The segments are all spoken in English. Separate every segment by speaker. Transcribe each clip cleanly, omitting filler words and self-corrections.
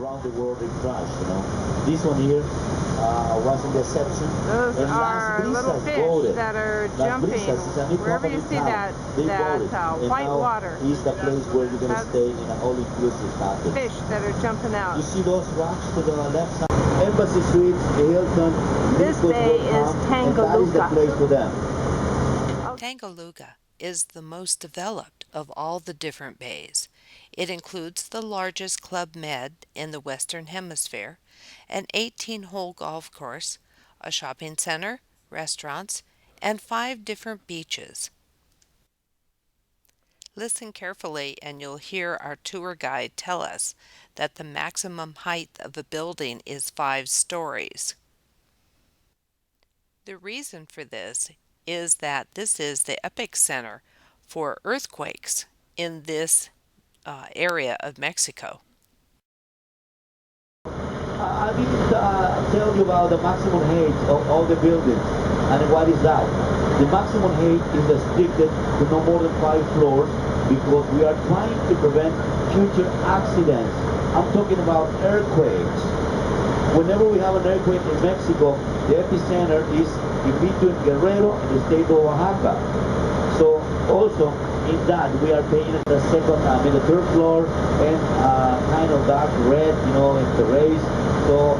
Speaker 1: around the world in crash, you know. This one here wasn't the exception.
Speaker 2: Those are little fish that are jumping. Wherever you see that white water,
Speaker 1: is the place where you're going to stay in an all-inclusive package.
Speaker 2: Fish that are jumping out.
Speaker 1: You see those rocks to the left side? Embassy Suites, Hilton.
Speaker 2: This bay is Tangaluga.
Speaker 1: That is the place for them.
Speaker 3: Tangaluga is the most developed of all the different bays. It includes the largest Club Med in the Western Hemisphere, an 18-hole golf course, a shopping center, restaurants, and 5 different beaches. Listen carefully and you'll hear our tour guide tell us that the maximum height of a building is 5 stories. The reason for this is that this is the epicenter for earthquakes in this area of Mexico.
Speaker 1: I didn't tell you about the maximum height of all the buildings. And what is that? The maximum height is restricted to no more than 5 floors because we are trying to prevent future accidents. I'm talking about earthquakes. Whenever we have an earthquake in Mexico, the epicenter is in between Guerrero and the state of Oaxaca. So also in that we are paying the the 3rd floor and kind of dark red, you know, in the race. So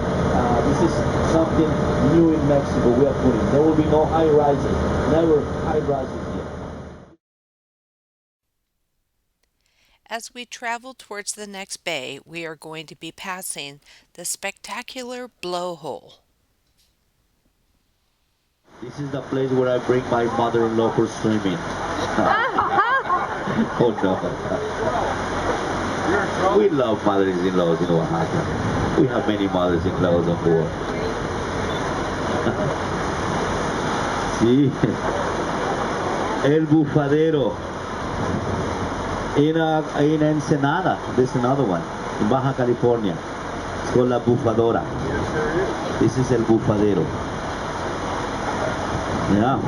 Speaker 1: this is something new in Mexico we are putting. There will be no high rises, never high rises here.
Speaker 3: As we travel towards the next bay, we are going to be passing the spectacular blowhole.
Speaker 1: This is the place where I bring my mother-in-law for swimming. Oh no. We love mothers-in-laws in Oaxaca. We have many mothers-in-laws on board. Sí. El Bufadero. In Ensenada, there's another one. In Baja California. It's called La Bufadora. This is El Bufadero. Yeah.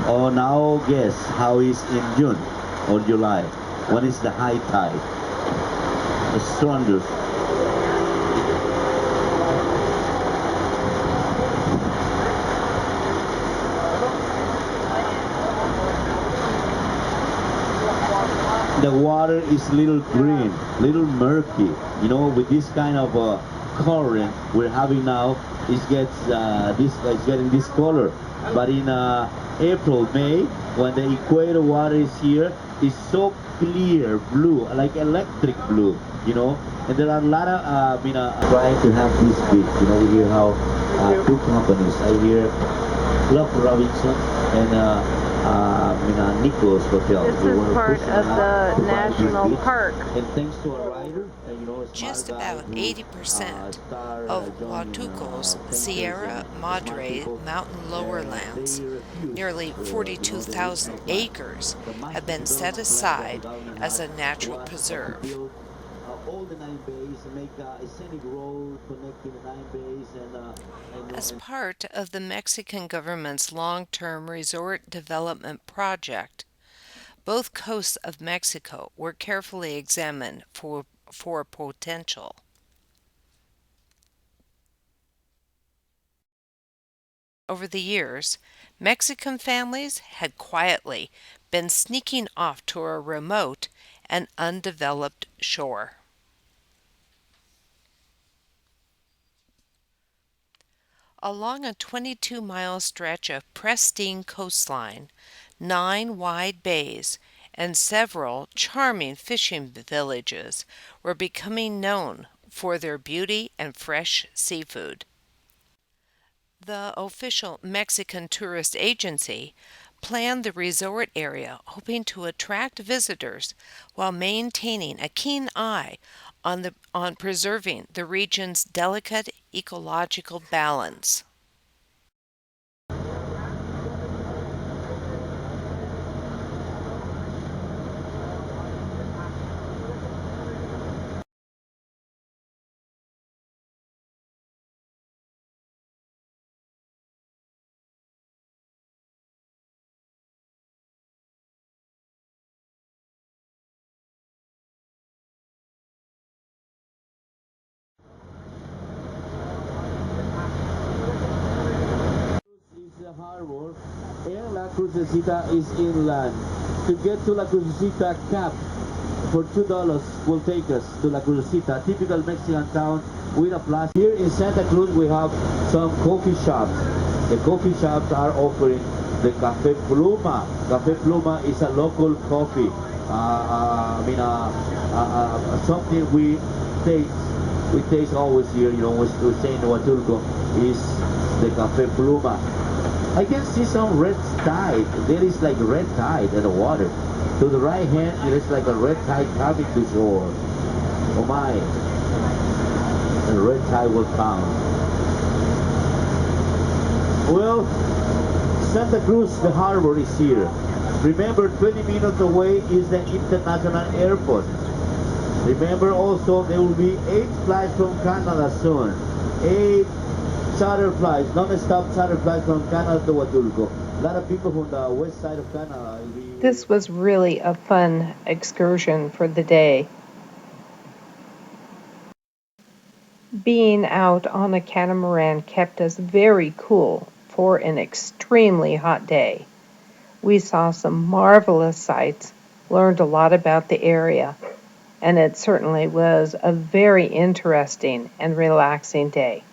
Speaker 1: Oh, now guess how is in June or July? When is the high tide? The strongest. The water is little green, little murky. You know, with this kind of current we're having now, it gets it's getting this color. But in April, May, when the equator water is here, it's so clear blue, like electric blue, you know. And there are a lot of trying to have this big. You know, we hear how 2 companies. I hear Club Robinson and Nico's Hotel.
Speaker 2: This is part of the national park.
Speaker 1: And thanks to a rider,
Speaker 3: just about 80% of Huatulco's Sierra Madre mountain lower lands, nearly 42,000 acres, have been set aside as a natural preserve.
Speaker 1: All the 9 bays, make a scenic road connecting the 9 bays
Speaker 3: as part of the Mexican government's long-term resort development project, both coasts of Mexico were carefully examined for potential. Over the years, Mexican families had quietly been sneaking off to a remote and undeveloped shore. Along a 22-mile stretch of pristine coastline, 9 wide bays, and several charming fishing villages were becoming known for their beauty and fresh seafood. The official Mexican tourist agency planned the resort area hoping to attract visitors while maintaining a keen eye on preserving the region's delicate ecological balance.
Speaker 1: harbor, and La Crucecita is inland. To get to La Crucecita, cab for $2 will take us to La Crucecita, typical Mexican town with a plaza. Here in Santa Cruz we have some coffee shops. The coffee shops are offering the Café Pluma. Café Pluma is a local coffee. Something we taste always here, you know, we're saying Huatulco is the Café Pluma. I can see some red tide. There is like red tide in the water. To the right hand, there is like a red tide coming to shore. Oh my. The red tide will come. Well, Santa Cruz, the harbor is here. Remember, 20 minutes away is the international airport. Remember also, there will be 8 flights from Canada soon. 8 charter flights, non-stop charter flights from Canada to Huatulco. A lot of people from the west side of Canada.
Speaker 2: This was really a fun excursion for the day. Being out on a catamaran kept us very cool for an extremely hot day. We saw some marvelous sights, learned a lot about the area, and it certainly was a very interesting and relaxing day.